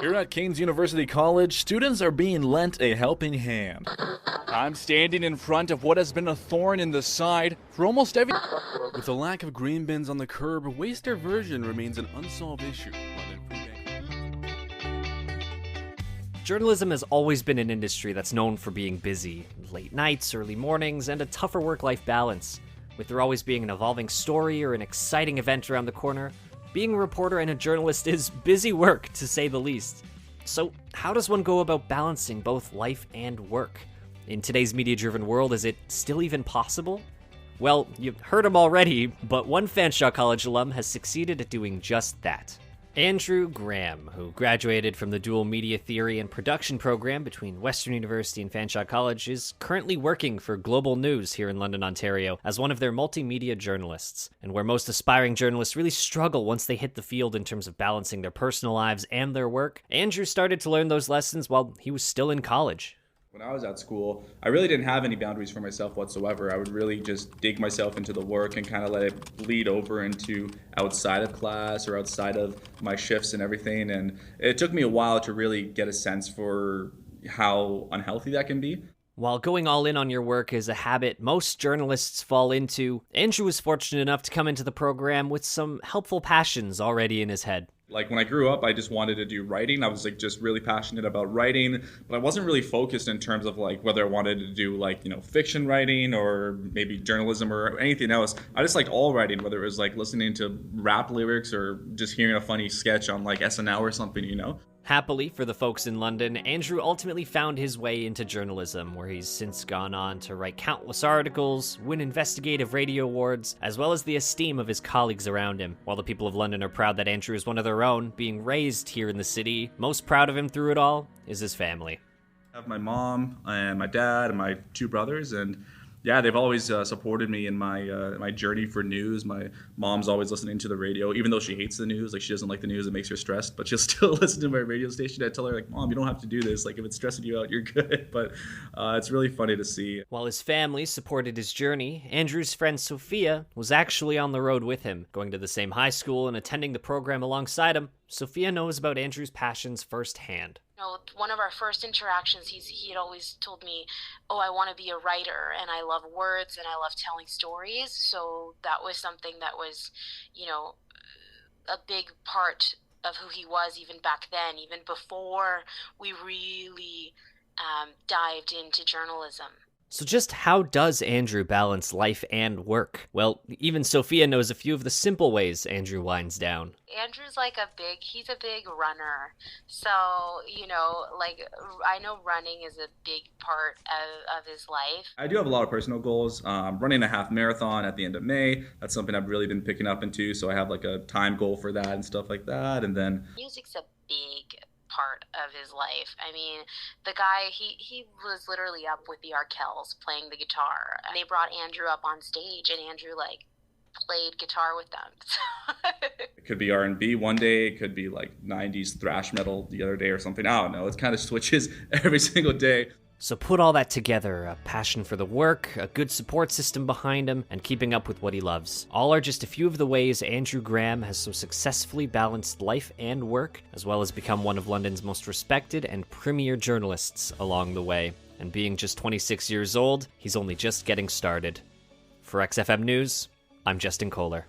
Here at Keynes University College, students are being lent a helping hand. I'm standing in front of what has been a thorn in the side for almost every... With the lack of green bins on the curb, waste diversion remains an unsolved issue. Journalism has always been an industry that's known for being busy. Late nights, early mornings, and a tougher work-life balance. With there always being an evolving story or an exciting event around the corner, being a reporter and a journalist is busy work, to say the least. So, how does one go about balancing both life and work? In today's media-driven world, is it still even possible? Well, you've heard him already, but one Fanshawe College alum has succeeded at doing just that. Andrew Graham, who graduated from the dual media theory and production program between Western University and Fanshawe College, is currently working for Global News here in London, Ontario, as one of their multimedia journalists. And where most aspiring journalists really struggle once they hit the field in terms of balancing their personal lives and their work, Andrew started to learn those lessons while he was still in college. When I was at school, I really didn't have any boundaries for myself whatsoever. I would really just dig myself into the work and kind of let it bleed over into outside of class or outside of my shifts and everything. And it took me a while to really get a sense for how unhealthy that can be. While going all in on your work is a habit most journalists fall into, Andrew was fortunate enough to come into the program with some helpful passions already in his head. Like when I grew up, I just wanted to do writing. I was just really passionate about writing, but I wasn't really focused in terms of whether I wanted to do fiction writing or maybe journalism or anything else. I just liked all writing, whether it was listening to rap lyrics or just hearing a funny sketch on SNL or something. Happily for the folks in London, Andrew ultimately found his way into journalism, where he's since gone on to write countless articles, win investigative radio awards, as well as the esteem of his colleagues around him. While the people of London are proud that Andrew is one of their own, being raised here in the city, most proud of him through it all is his family. I have my mom and my dad and my two brothers, and yeah, they've always supported me in my journey for news. My mom's always listening to the radio, even though she hates the news. She doesn't like the news; it makes her stressed. But she'll still listen to my radio station. I tell her, "Mom, you don't have to do this. If it's stressing you out, you're good." But it's really funny to see. While his family supported his journey, Andrew's friend Sophia was actually on the road with him, going to the same high school and attending the program alongside him. Sophia knows about Andrew's passions firsthand. One of our first interactions, he had always told me, "Oh, I want to be a writer, and I love words, and I love telling stories." So that was something that was, a big part of who he was even back then, even before we really dived into journalism. So just how does Andrew balance life and work? Well, even Sophia knows a few of the simple ways Andrew winds down. Andrew's he's a big runner. So, I know running is a big part of his life. I do have a lot of personal goals. Running a half marathon at the end of May. That's something I've really been picking up into. So I have a time goal for that and stuff like that. And then music's a big part of his life. I mean, the guy, he was literally up with the Arkells playing the guitar. They brought Andrew up on stage, and Andrew played guitar with them. It could be R&B one day, it could be 90s thrash metal the other day or something. I don't know. It kind of switches every single day. So put all that together, a passion for the work, a good support system behind him, and keeping up with what he loves. All are just a few of the ways Andrew Graham has so successfully balanced life and work, as well as become one of London's most respected and premier journalists along the way. And being just 26 years old, he's only just getting started. For XFM News, I'm Justin Koehler.